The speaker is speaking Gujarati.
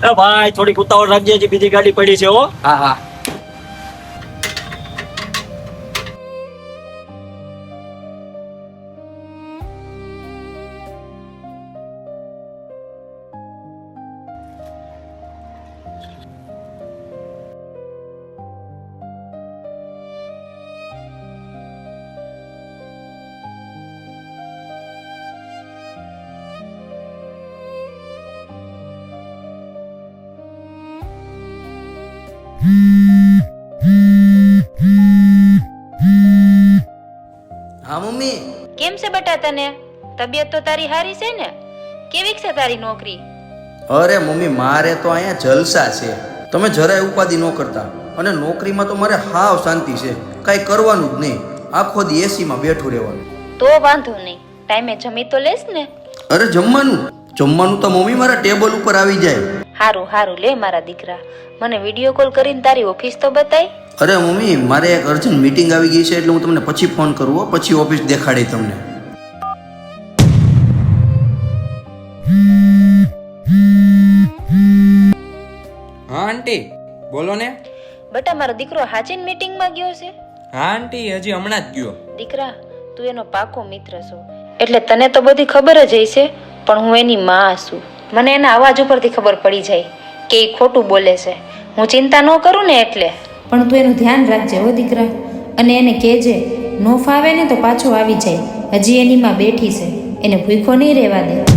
એ ભાઈ થોડીક ઉતાવળ રાખજે, હજી બીજી ગાડી પડી છે હો. હા હા. હા મમ્મી. કેમ છે બટા તને? તબિયત તો તારી હારી છે ને? કેવી છે તારી નોકરી? અરે મમ્મી મારે તો અહીંયા જલસા છે, તમે જરાય ઉપાધિ ન કરતા. અને નોકરીમાં તો મારે હાવ શાંતિ છે, કાંઈ કરવાનું જ નહીં, આખો દી એસીમાં બેઠું રહેવાનું. તો વાંધો નહીં, ટાઈમે જમી તો લેસ ને? અરે જમવાનું તો મમ્મી મારા ટેબલ ઉપર આવી જાય. હારું હારું લે મારા દીકરા, મને વિડીયો કોલ કરીને તારી ઓફિસ તો બતાય. અરે મમ્મી મારે એક અર્જન્ટ મીટિંગ આવી ગઈ છે, એટલે હું તમને પછી ફોન કરું હો, પછી ઓફિસ દેખાડી તમને. હા આંટી બોલો ને. બટા મારો દીકરો હાચીન મીટિંગમાં ગયો છે? હા આંટી હજી હમણાં જ ગયો. દીકરા તું એનો પાકો મિત્ર છો, એટલે તને તો બધી ખબર જ હશે, પણ હું એની માં છું. મને એના અવાજ ઉપરથી ખબર પડી જાય કે એ ખોટું બોલે છે. હું ચિંતા ન કરું ને એટલે. પણ તું એનું ધ્યાન રાખજે હો દીકરા, અને એને કહેજે ન ફાવે ને તો પાછો આવી જાય. હજી એની માં બેઠી છે, એને ભૂખો નહીં રહેવા દે.